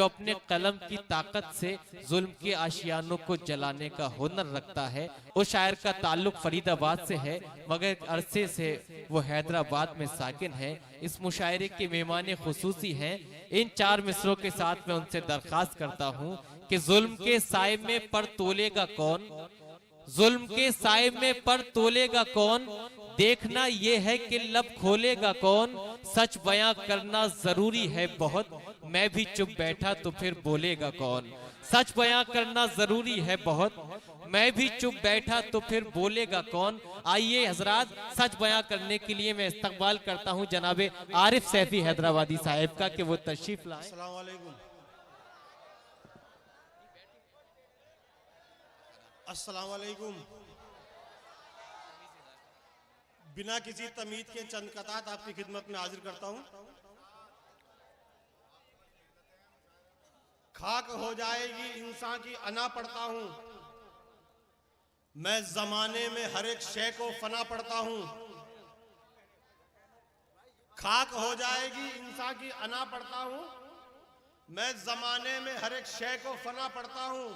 जो अपने कलम की ताकत से जुल्म के आशियानों को जलाने का हुनर रखता है। उस शायर का ताल्लुक फरीदाबाद से है मगर अरसे से वो हैदराबाद में साकिन है। इस मुशायरे के मेहमान खुसूसी हैं। इन 4 मिसरों के साथ मैं उनसे दरखास्त करता हूँ कि जुल्म के साए में पर तोलेगा कौन, जुल्म के साए में पर तोलेगा कौन, देखना ये है कि लब खोलेगा कौन। सच बयां करना जरूरी है बहुत, मैं भी चुप बैठा तो फिर बोलेगा कौन। सच बयां करना जरूरी है बहुत, मैं भी चुप बैठा तो फिर बोलेगा कौन। आइए हजरात, सच बयां करने के लिए मैं इस्तकबाल करता हूं जनाबे आरिफ सैफी हैदराबादी साहिब का कि वो तशरीफ लाएं। अस्सलाम वालेकुम। अस्सलाम वालेकुम। बिना किसी तमीद के चंद कतात आपकी खिदमत में हाजिर करता हूं। खाक हो जाएगी इंसान की अना पढ़ता हूं, मैं जमाने में हर एक शय को फना पढ़ता हूं। खाक हो जाएगी इंसान की अना पढ़ता हूं, मैं जमाने में हर एक शय को फना पढ़ता हूं।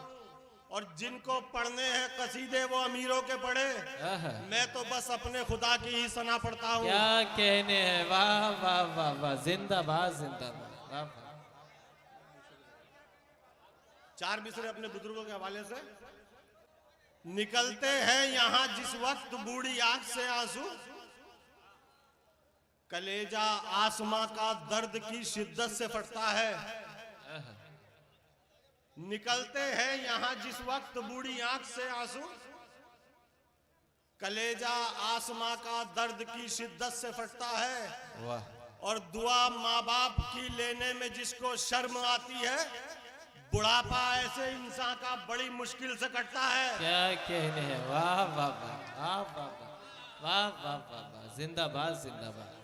और जिनको पढ़ने हैं कसीदे वो अमीरों के पढ़े, मैं तो बस अपने खुदा की ही सना पढ़ता हूँ। क्या कहने हैं, वाह वाह वाह वाह, जिंदाबाद जिंदाबाद, वाह वाह। 4 मिसरे अपने बुजुर्गों के हवाले से। निकलते हैं यहाँ जिस वक्त बूढ़ी आंख से आंसू, कलेजा आसमां का दर्द की शिद्दत से फटता है। निकलते हैं यहाँ जिस वक्त बूढ़ी आंख से आंसू, कलेजा आसमां का दर्द की शिद्दत से फटता है। वाह। और दुआ माँ बाप की लेने में जिसको शर्म आती है, बुढ़ापा ऐसे इंसान का बड़ी मुश्किल से कटता है। क्या कहने हैं, वाह वाह वाह वाह वाह वाह वाह वाह वाह, जिंदाबाद जिंदाबाद।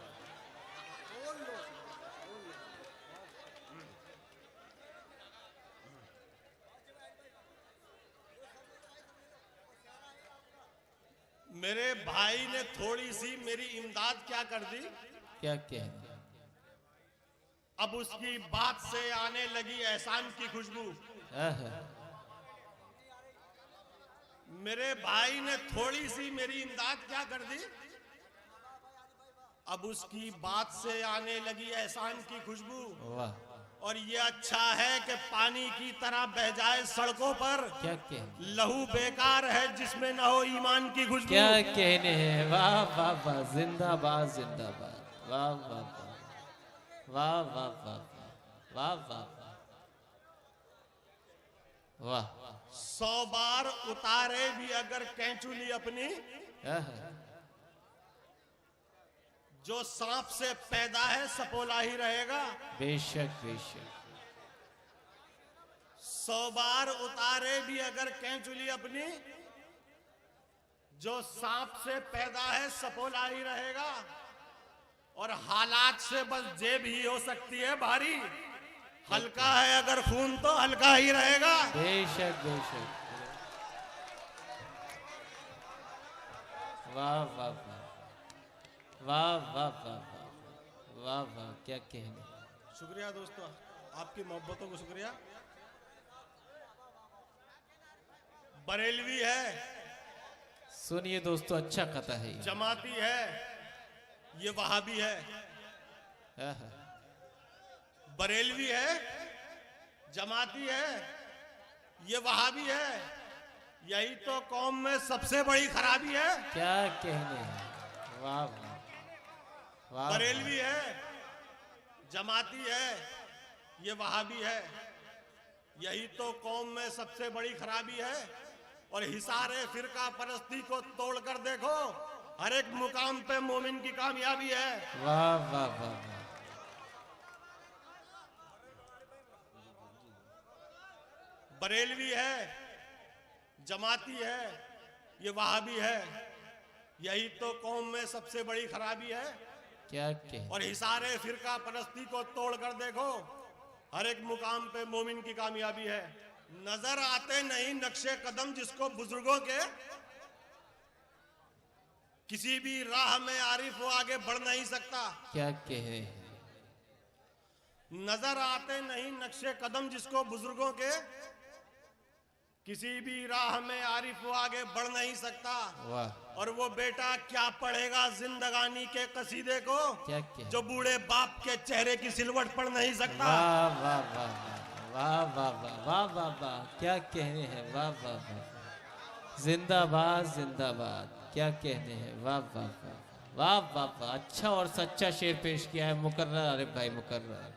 मेरे भाई ने थोड़ी सी मेरी इमदाद क्या कर दी, क्या कहने, अब उसकी बात से आने लगी एहसान की खुशबू। मेरे भाई ने थोड़ी सी मेरी इमदाद क्या कर दी, अब उसकी बात से आने लगी एहसान की खुशबू। वाह। और ये अच्छा है कि पानी की तरह बह जाए सड़कों पर, क्या कहने, लहू बेकार है जिसमें न हो ईमान की खुशबू। क्या कहने हैं, वाह वाह वाह, जिंदाबाद जिंदाबाद, वाह वाह वाह वाह वाह वाह वाह वाह वाह। 100 बार उतारे भी अगर कैंचुली अपनी, जो सांप से पैदा है सपोला ही रहेगा। बेशक बेशक। 100 बार उतारे भी अगर कैंचुली अपनी, जो सांप से पैदा है सपोला ही रहेगा। और हालात से बस जेब ही हो सकती है भारी, हल्का है अगर खून तो हल्का ही रहेगा। बेशक बेशक। वाह वाह वाह वाह वाह वाह वाह वाह, क्या कहने। शुक्रिया दोस्तों, आपकी मोहब्बतों को शुक्रिया। बरेलवी है, सुनिए दोस्तों, अच्छा कथा है ये। जमाती है, ये वहाबी है। बरेलवी है, जमाती है, ये वहाबी है। यही तो कौम में सबसे बड़ी खराबी है। क्या कहने हैं, वाह वाह वाह। बरेलवी है, जमाती है, ये वहाबी है। यही तो कौम में सबसे बड़ी खराबी है। और हिसारे फिरका परस्ती को तोड़ कर देखो, हर एक मुकाम पे मोमिन की कामयाबी है। वाह वाह वाह वाह। बरेलवी है, जमाती है, ये वहाबी है। यही तो कौम में सबसे बड़ी खराबी है। क्या कहने। और हिसारे फिरका परस्ती को तोड़ कर देखो, हर एक मुकाम पे मोमिन की कामयाबी है। नजर आते नहीं नक्शे कदम जिसको बुजुर्गों के, किसी भी राह में आरिफ वो आगे बढ़ नहीं सकता। क्या कहे। नजर आते नहीं नक्शे कदम जिसको बुजुर्गों के, किसी भी राह में आरिफ वो आगे बढ़ नहीं सकता। वाह और वो बेटा क्या पढ़ेगा जिंदगानी के कसीदे को, क्या क्या जो बूढ़े बाप के चेहरे की सिलवट पढ़ नहीं सकता। वाह वाह वाह वाह वाह वाह वाह वाह वाह, क्या कहने हैं, वाह वाह वाह, जिंदाबाद जिंदाबाद, क्या कहने हैं, वाह वाह वाह वाह वाह वाह। अच्छा और सच्चा शेर पेश किया है मुकर्रर आरिफ भाई, मुकर्रर,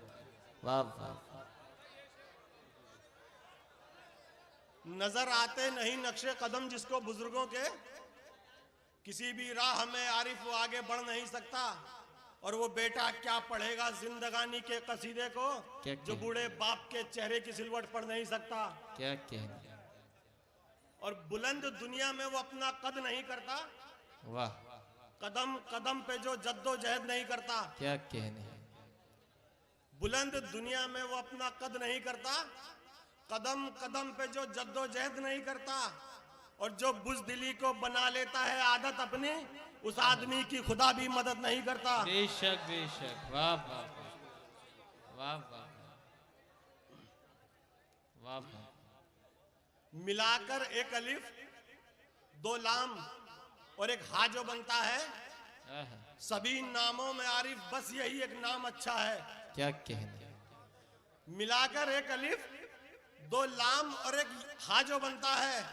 वाह वाह। नजर आते नहीं नक्शे कदम जिसको बुजुर्गों के, किसी भी राह में आरिफ वो आगे बढ़ नहीं सकता। और वो बेटा क्या पढ़ेगा जिंदगानी के कसीदे को, क्या जो बूढ़े बाप के चेहरे की सिलवट पढ़ नहीं सकता। क्या कहने, और बुलंद दुनिया में वो अपना कद नहीं करता, वाह, कदम कदम पे जो जद्दोजहद नहीं करता। क्या कहने हैं, बुलंद दुनिया में वो अपना कद नहीं करता, कदम कदम पे जो जद्दोजहद नहीं करता। और जो बुज़दिली को बना लेता है आदत अपनी, उस आदमी की खुदा भी मदद नहीं करता। बेशक बेशक, वाह वाह वाह वाह वाह वाह। मिलाकर एक अलिफ दो लाम और एक हा जो बनता है, आहा, सभी नामों में आरिफ बस यही एक नाम अच्छा है। क्या कहने, मिलाकर एक अलिफ दो लाम और एक हा जो बनता है,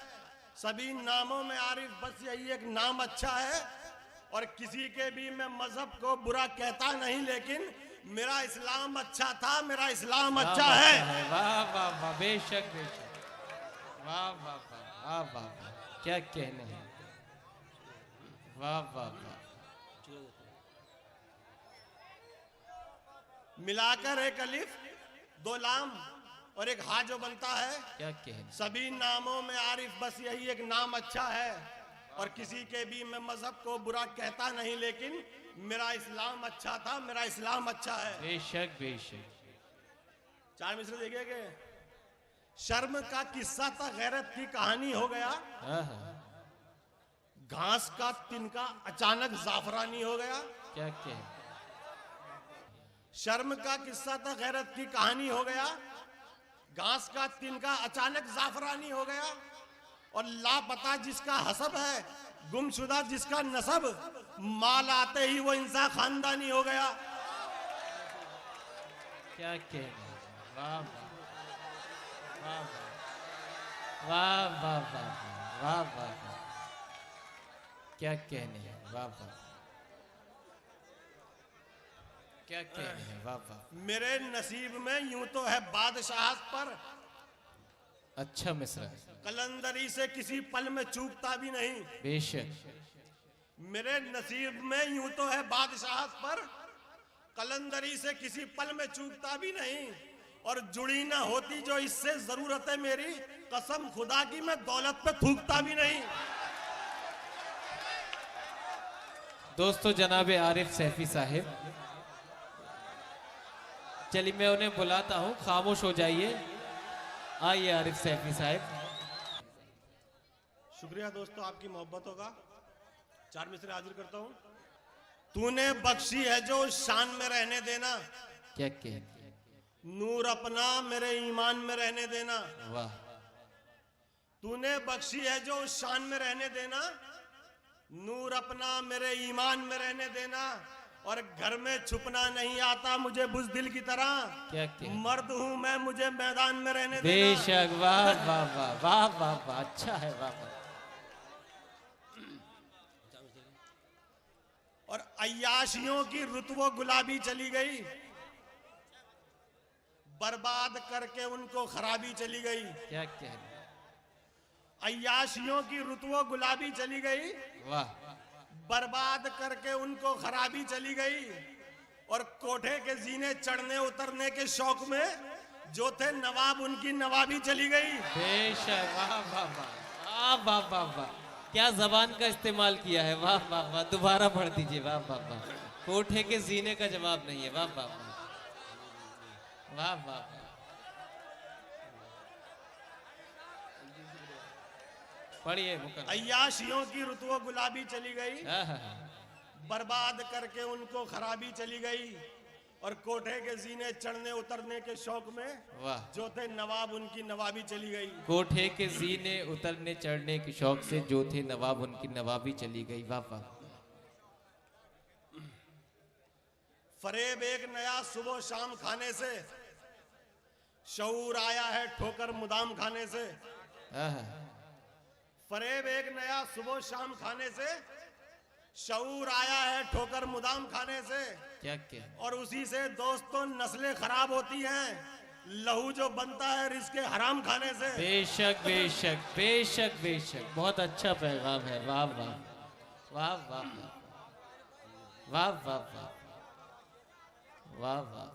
सभी नामों में आरिफ बस यही एक नाम अच्छा है। और किसी के भी मैं मजहब को बुरा कहता नहीं, लेकिन मेरा इस्लाम अच्छा था, मेरा इस्लाम अच्छा है। वाह वाह वाह, बेशक बेशक, वाह वाह वाह वाह वाह वाह, क्या कहने हैं, वाह वाह वाह। मिलाकर एक अलिफ दो लाम और एक हा जो बनता है, क्या कहने, सभी नामों में आरिफ बस यही एक नाम अच्छा है। और किसी के भी मैं मजहब को बुरा कहता नहीं, लेकिन मेरा इस्लाम अच्छा था, मेरा इस्लाम अच्छा है। बेशक बेशक। चार मिसरे देखिए कि शर्म का किस्सा था गैरत की कहानी हो गया, आहा, घास का तिनका अचानक जाफरानी हो गया। क्या कहने, शर्म का किस्सा था गैरत की कहानी हो गया, घास का तिनका अचानक जाफरानी हो गया। और लापता जिसका हसब है, गुमशुदा जिसका नसब, माल आते ही वो इंसान खानदानी हो गया। क्या कहने, वाह वाह वाह वाह वाह वाह वाह वाह, क्या कहने हैं, वाह वाह, क्या कहने हैं, वाह वाह। मेरे नसीब में यूं तो है बादशाहत पर, अच्छा मिसरा, कलंदरी से किसी पल में चूकता भी नहीं। बेशक, मेरे नसीब में यूं तो है बादशाहत पर, कलंदरी से किसी पल में चूकता भी नहीं। और जुड़ी ना होती जो इससे जरूरत है मेरी, कसम खुदा की मैं दौलत पे थूकता भी नहीं। दोस्तों जनाबे आरिफ सैफी साहिब, चलिए मैं उन्हें बुलाता हूँ, खामोश हो जाइए। आइए आरिफ सैफी साहिब। शुक्रिया दोस्तों आपकी मोहब्बतों का। चार मिसरे हाजिर करता हूँ। तूने बख्शी है जो शान में रहने देना, क्या कहने, नूर अपना मेरे ईमान में रहने देना। वाह, तूने बख्शी है जो शान में रहने देना, नूर अपना मेरे ईमान में रहने देना। और घर में छुपना नहीं आता मुझे बुज़दिल की तरह, क्या कहने, मर्द हूं मैं, मुझे मैदान में रहने देना। बेशक, वाह वाह वाह वाह वाह वाह, अच्छा है, वाह वाह। और अय्याशियों की रुतबो गुलाबी चली गई, बर्बाद करके उनको खराबी चली गई। क्या कहने, अय्याशियों की रुतबो गुलाबी चली गई, वाह, बर्बाद करके उनको खराबी चली गई। और कोठे के जीने चढ़ने उतरने के शौक में जो थे नवाब, उनकी नवाबी चली गई। बेशक, वाह वाह वाह वाह वाह वाह वाह, क्या जबान का इस्तेमाल किया है, वाह वाह वाह। दोबारा पढ़ दीजिए, वाह वाह वाह। कोठे के जीने का जवाब नहीं है, वाह वाह वाह वाह वाह वाह। पढ़िए मुकर्रम। अय्याशियों की रुतबो गुलाबी चली गई, आहा, बर्बाद करके उनको खराबी चली गई। और कोठे के जीने चढ़ने उतरने के शौक में वाह। जो थे नवाब उनकी नवाबी चली गई। कोठे के जीने उतरने चढ़ने के शौक से जो थे नवाब उनकी नवाबी चली गई। वाह वाह। फरेब एक नया सुबह शाम खाने से, शऊर आया है ठोकर मुदाम खाने से। आहा। फरेब एक नया सुबह शाम खाने से, शऊर आया है ठोकर मुदाम खाने से। क्या क्या। और उसी से दोस्तों नस्लें खराब होती हैं, लहू जो बनता है रिस्के हराम खाने से। बेशक बेशक बेशक बेशक, बहुत अच्छा पैगाम है। वाह वाह वाह वाह वाह वाह वाह वाह वाह।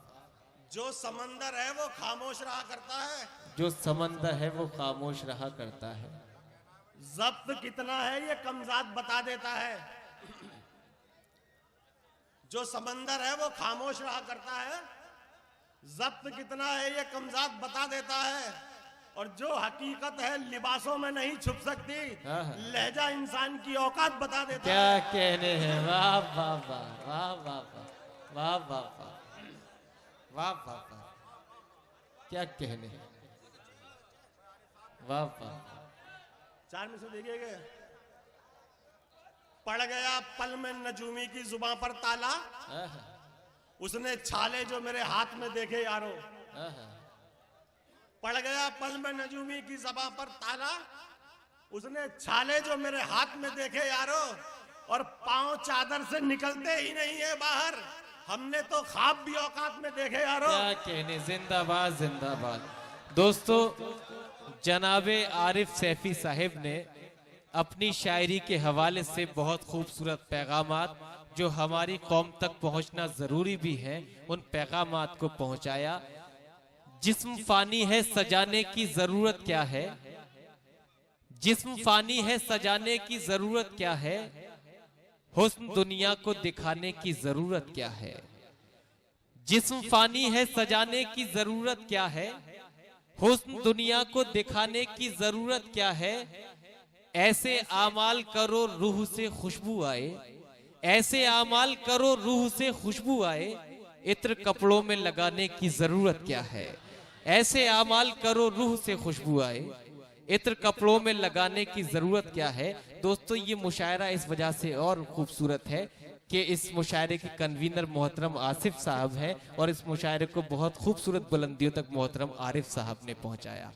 जो समंदर है वो खामोश रहा करता है, जो समंदर है वो खामोश रहा करता है। जब्त कितना है ये कमजात बता देता है। जो समंदर है वो खामोश रहा करता है, जब्त कितना है ये कमजात बता देता है। और जो हकीकत है लिबासों में नहीं छुप सकती, लहजा इंसान की औकात बता देता क्या है। कहने हैं। वाह वाह वाह वाह वाह वाह वाह वाह वाह वाह वाह, क्या कहने हैं। वाह वाह। 4 में से देखिएगा। पड़ गया पल में नजूमी की जुबान पर ताला, उसने छाले जो मेरे हाथ में देखे यारो। पड़ गया पल में नजूमी की जुबान पर ताला, उसने छाले जो मेरे हाथ में देखे यारो। और पांव चादर से निकलते ही नहीं है बाहर, हमने तो ख्वाब भी औकात में देखे यारो। क्या कहने। जिंदाबाद जिंदाबाद। दोस्तों, जनाबे आरिफ सैफी साहिब ने अपनी शायरी के हवाले से बहुत खूबसूरत पैगामात जो हमारी कौम तक पहुंचना जरूरी भी है, उन पैगामात को पहुंचाया। जिस्म फानी है सजाने की जरूरत क्या है, जिस्म फानी है सजाने की जरूरत क्या है, हुस्न दुनिया को दिखाने की जरूरत क्या है। जिस्म फानी है सजाने की जरूरत क्या है, हुस्न दुनिया को दिखाने की जरूरत क्या है। ऐसे आमाल करो रूह से खुशबू आए, ऐसे आमाल करो रूह से खुशबू आए, इत्र कपड़ों में लगाने की जरूरत क्या है। ऐसे आमाल करो रूह से खुशबू आए, इत्र कपड़ों में लगाने की जरूरत क्या है। दोस्तों, ये मुशायरा इस वजह से और खूबसूरत है कि इस मुशायरे के कन्वीनर मोहतरम आसिफ साहब हैं और इस मुशायरे को बहुत खूबसूरत बुलंदियों तक मोहतरम आरिफ साहब ने पहुंचाया।